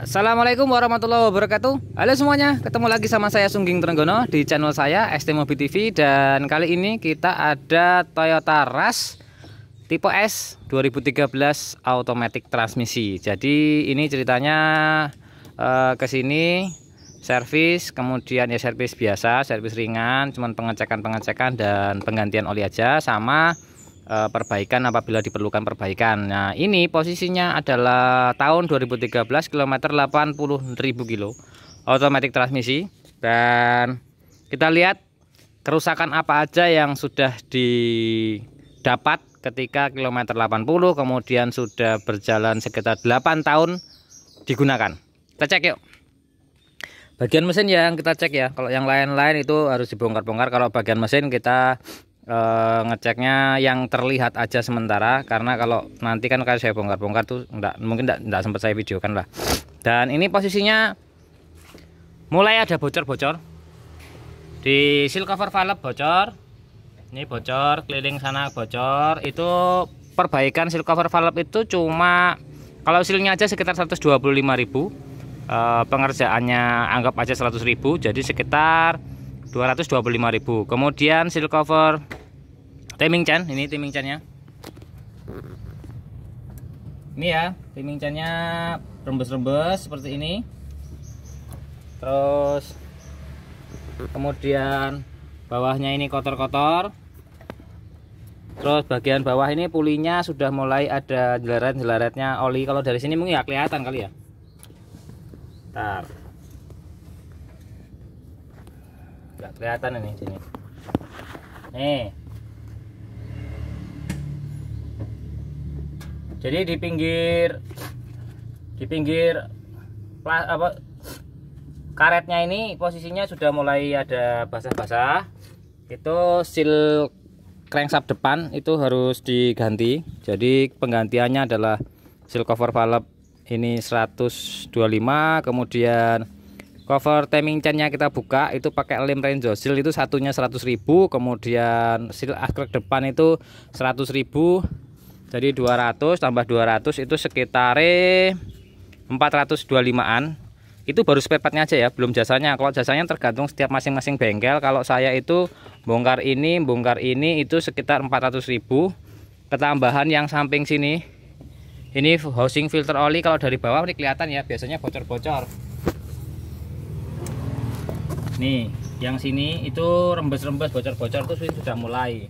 Assalamualaikum warahmatullahi wabarakatuh. Halo semuanya, ketemu lagi sama saya Sungging Trenggono di channel saya ST Mobi TV. Dan kali ini kita ada Toyota Rush tipe S 2013 automatic transmisi. Jadi ini ceritanya kesini servis, kemudian ya servis biasa, servis ringan, cuman pengecekan dan penggantian oli aja, sama perbaikan apabila diperlukan perbaikan. Nah, ini posisinya adalah tahun 2013, kilometer 80.000 kilo, automatic transmisi. Dan kita lihat kerusakan apa aja yang sudah didapat ketika kilometer 80, kemudian sudah berjalan sekitar 8 tahun digunakan. Kita cek yuk. Bagian mesin yang kita cek ya. Kalau yang lain-lain itu harus dibongkar-bongkar. Kalau bagian mesin kita ngeceknya yang terlihat aja sementara, karena kalau nanti kan kalau saya bongkar-bongkar tuh mungkin enggak sempat saya videokan lah. Dan ini posisinya mulai ada bocor-bocor di seal cover valve, bocor ini, bocor keliling sana bocor. Itu perbaikan seal cover valve itu cuma kalau sealnya aja sekitar 125.000, pengerjaannya anggap aja 100.000, jadi sekitar 225.000. Kemudian seal cover timing chain, ini timing chainnya. Ini ya, timing chainnya rembes-rembes seperti ini. Terus kemudian bawahnya ini kotor-kotor. Terus bagian bawah ini pulinya sudah mulai ada jelaret-jelaretnya oli. Kalau dari sini mungkin ya kelihatan kali ya. Bentar. Nggak kelihatan ini sini. Nih. Jadi di pinggir karetnya ini posisinya sudah mulai ada basah-basah. Itu seal crankshaft depan itu harus diganti. Jadi penggantiannya adalah seal cover valve ini 125, kemudian cover timing chainnya kita buka itu pakai lem Renzo seal itu satunya 100.000, kemudian seal akrak depan itu 100.000, jadi 200 tambah 200 itu sekitar 425-an. Itu baru spare partnya aja ya, belum jasanya. Kalau jasanya tergantung setiap masing-masing bengkel. Kalau saya itu bongkar ini itu sekitar 400.000. Ketambahan yang samping sini, ini housing filter oli. Kalau dari bawah ini kelihatan ya, biasanya bocor-bocor. Nih, yang sini itu rembes-rembes, bocor-bocor tuh sudah mulai.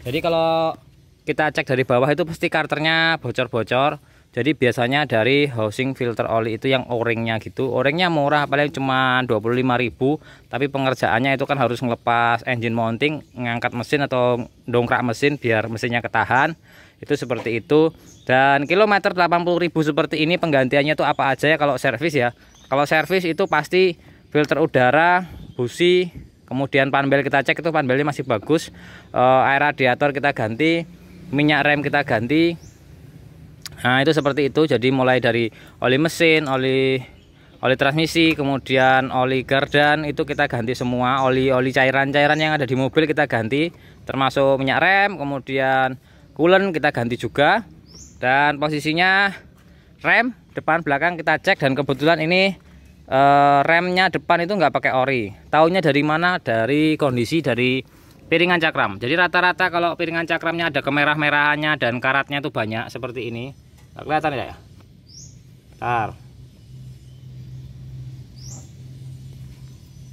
Jadi kalau kita cek dari bawah itu pasti karternya bocor-bocor. Jadi biasanya dari housing filter oli itu yang o-ringnya gitu. O-ringnya murah, paling cuma 25.000, tapi pengerjaannya itu kan harus ngelepas engine mounting, ngangkat mesin atau dongkrak mesin biar mesinnya ketahan. Itu seperti itu. Dan kilometer 80.000 seperti ini penggantiannya itu apa aja ya kalau servis ya. Kalau servis itu pasti filter udara, busi, kemudian panbel kita cek itu panbelnya masih bagus, air radiator kita ganti, minyak rem kita ganti. Nah itu seperti itu. Jadi mulai dari oli mesin, oli transmisi, kemudian oli gardan itu kita ganti semua. Oli cairan-cairan yang ada di mobil kita ganti, termasuk minyak rem, kemudian coolant kita ganti juga. Dan posisinya rem depan belakang kita cek, dan kebetulan ini remnya depan itu nggak pakai ori. Taunya dari mana? Dari kondisi dari piringan cakram. Jadi rata-rata kalau piringan cakramnya ada kemerah-merahannya dan karatnya itu banyak seperti ini. Nggak kelihatan ya? Bentar.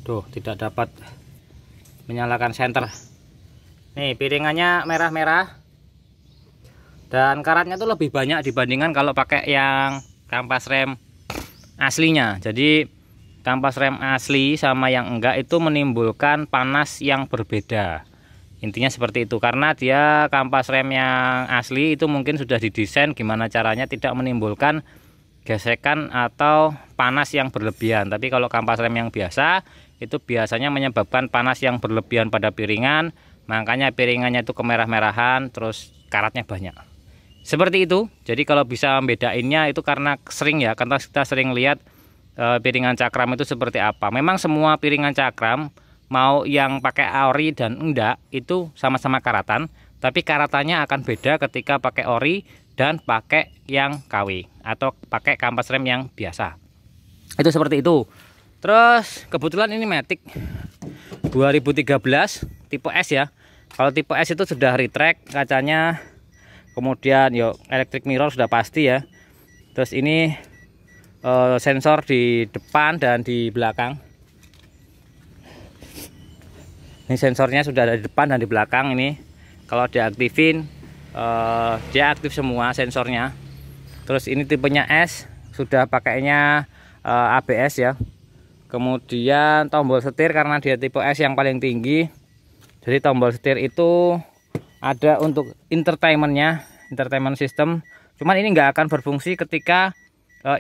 Tuh, tidak dapat menyalakan senter. Nih, piringannya merah-merah. Dan karatnya tuh lebih banyak dibandingkan kalau pakai yang kampas rem aslinya. Jadi kampas rem asli sama yang enggak itu menimbulkan panas yang berbeda. Intinya seperti itu, karena dia kampas rem yang asli itu mungkin sudah didesain gimana caranya tidak menimbulkan gesekan atau panas yang berlebihan. Tapi kalau kampas rem yang biasa itu biasanya menyebabkan panas yang berlebihan pada piringan, makanya piringannya itu kemerah-merahan, terus karatnya banyak. Seperti itu. Jadi kalau bisa membedainnya itu karena sering ya, karena kita sering lihat piringan cakram itu seperti apa. Memang semua piringan cakram, mau yang pakai ori dan enggak, itu sama-sama karatan, tapi karatannya akan beda ketika pakai ori dan pakai yang KW atau pakai kampas rem yang biasa. Itu seperti itu. Terus kebetulan ini Matic 2013 tipe S ya. Kalau tipe S itu sudah retract kacanya, kemudian electric mirror sudah pasti ya. Terus ini sensor di depan dan di belakang. Ini sensornya sudah ada di depan dan di belakang. Ini kalau diaktifin dia aktif semua sensornya. Terus ini tipenya S, sudah pakainya ABS ya. Kemudian tombol setir karena dia tipe S yang paling tinggi, jadi tombol setir itu ada untuk entertainment system. Cuman ini nggak akan berfungsi ketika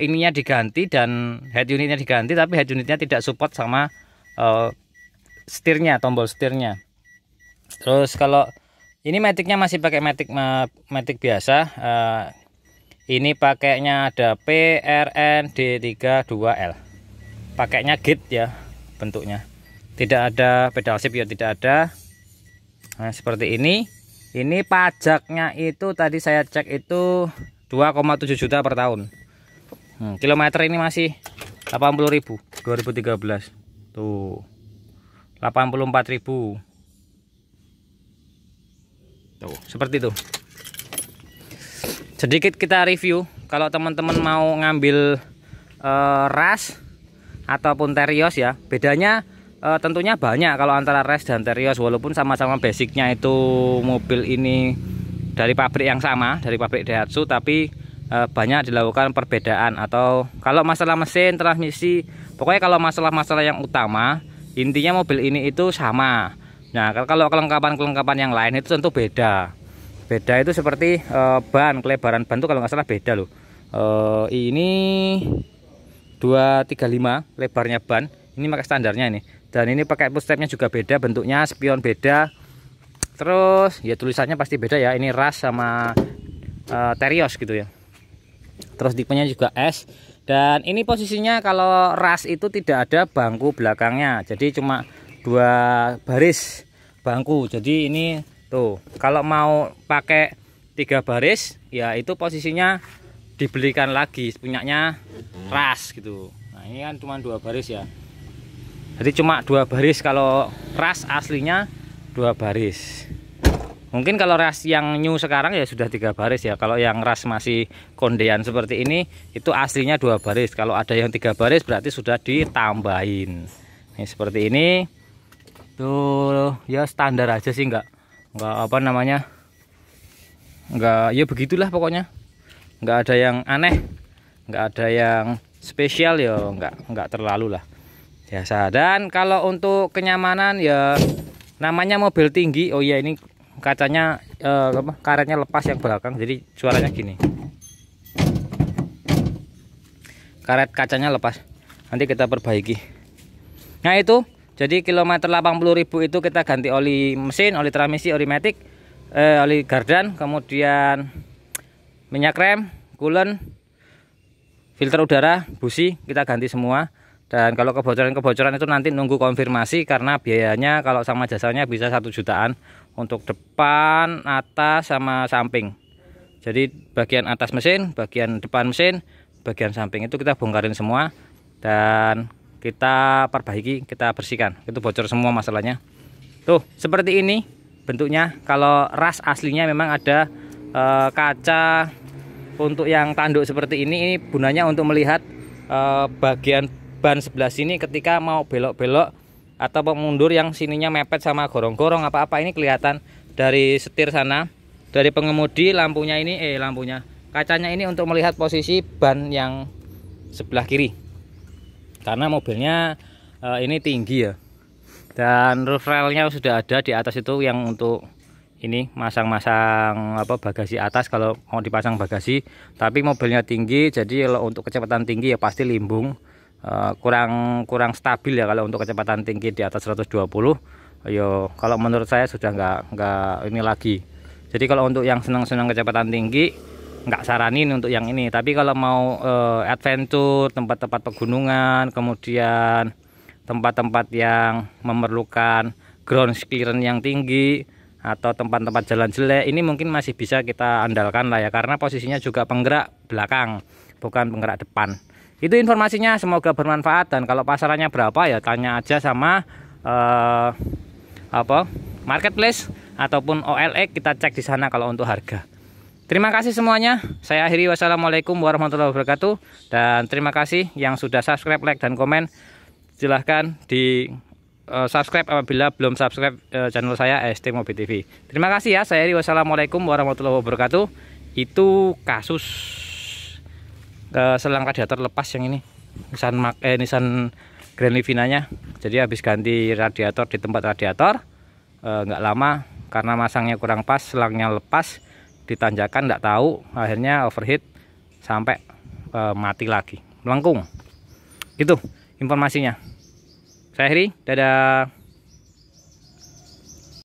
ininya diganti dan head unitnya diganti, tapi head unitnya tidak support sama setirnya, tombol setirnya. Terus kalau ini Maticnya masih pakai Matic biasa. Ini pakainya ada PRN-D32L. Pakainya gate ya bentuknya. Tidak ada pedal shift ya, tidak ada. Nah, seperti ini. Ini pajaknya itu tadi saya cek itu 2,7 juta per tahun. Kilometer ini masih 80.000 2013. Tuh. 84.000. Tuh, seperti itu. Sedikit kita review kalau teman-teman mau ngambil ras ataupun Terios ya. Bedanya tentunya banyak kalau antara ras dan Terios, walaupun sama-sama basicnya itu mobil ini dari pabrik yang sama, dari pabrik Daihatsu, tapi banyak dilakukan perbedaan. Atau kalau masalah mesin, transmisi, pokoknya kalau masalah-masalah yang utama, intinya mobil ini itu sama. Nah, kalau kelengkapan-kelengkapan yang lain itu tentu beda. Beda itu seperti ban, kelebaran ban itu kalau nggak salah beda loh. Ini 235 lebarnya ban, ini pakai standarnya ini. Dan ini pakai push stepnya juga beda, bentuknya spion beda. Terus ya tulisannya pasti beda ya, ini ras sama Terios gitu ya. Terus tipenya juga S. Dan ini posisinya kalau ras itu tidak ada bangku belakangnya, jadi cuma 2 baris bangku. Jadi ini tuh kalau mau pakai 3 baris ya itu posisinya dibelikan lagi punyanya ras gitu. Nah, ini kan cuma 2 baris ya. Jadi cuma 2 baris, kalau ras aslinya 2 baris. Mungkin kalau ras yang new sekarang ya sudah 3 baris ya. Kalau yang ras masih kondean seperti ini itu aslinya 2 baris. Kalau ada yang 3 baris berarti sudah ditambahin. Ini seperti ini. Tuh ya standar aja sih, enggak apa namanya? Enggak, ya begitulah pokoknya. Enggak ada yang aneh, enggak ada yang spesial ya, enggak terlalu lah. Biasa. Dan kalau untuk kenyamanan ya namanya mobil tinggi. Oh iya, ini kacanya karetnya lepas yang belakang, jadi suaranya gini. Karet kacanya lepas. Nanti kita perbaiki. Nah itu, jadi kilometer 80.000 itu kita ganti oli mesin, oli transmisi, oli Matic, oli gardan, kemudian minyak rem, coolant, filter udara, busi kita ganti semua. Dan kalau kebocoran itu nanti nunggu konfirmasi, karena biayanya kalau sama jasanya bisa 1 jutaan untuk depan, atas, sama samping. Jadi bagian atas mesin, bagian depan mesin, bagian samping itu kita bongkarin semua dan kita perbaiki, kita bersihkan. Itu bocor semua masalahnya. Tuh seperti ini bentuknya. Kalau ras aslinya memang ada kaca untuk yang tanduk seperti ini gunanya untuk melihat bagian ban sebelah sini ketika mau belok-belok atau mundur, yang sininya mepet sama gorong-gorong apa-apa, ini kelihatan dari setir sana, dari pengemudi. Lampunya ini kacanya ini untuk melihat posisi ban yang sebelah kiri, karena mobilnya ini tinggi ya. Dan roof railnya sudah ada di atas itu, yang untuk ini masang-masang bagasi atas kalau mau dipasang bagasi. Tapi mobilnya tinggi, jadi kalau untuk kecepatan tinggi ya pasti limbung. Kurang stabil ya kalau untuk kecepatan tinggi di atas 120. Yo kalau menurut saya sudah nggak ini lagi. Jadi kalau untuk yang senang-senang kecepatan tinggi nggak saranin untuk yang ini. Tapi kalau mau adventure, tempat-tempat pegunungan, kemudian tempat-tempat yang memerlukan ground clearance yang tinggi, atau tempat-tempat jalan jelek, ini mungkin masih bisa kita andalkan lah ya, karena posisinya juga penggerak belakang, bukan penggerak depan. Itu informasinya, semoga bermanfaat. Dan kalau pasarannya berapa ya tanya aja sama marketplace ataupun OLX, kita cek di sana kalau untuk harga. Terima kasih semuanya. Saya akhiri, wassalamualaikum warahmatullahi wabarakatuh. Dan terima kasih yang sudah subscribe, like, dan komen. Silahkan di subscribe apabila belum subscribe channel saya ST Mobil TV. Terima kasih ya. Saya akhiri, wassalamualaikum warahmatullahi wabarakatuh. Itu kasus selang radiator lepas yang ini, Nissan Grand Livina-nya. Jadi habis ganti radiator di tempat radiator, nggak lama karena masangnya kurang pas, selangnya lepas, ditanjakan nggak tahu, akhirnya overheat sampai mati lagi, melengkung. Gitu informasinya. Saya akhiri, dadah.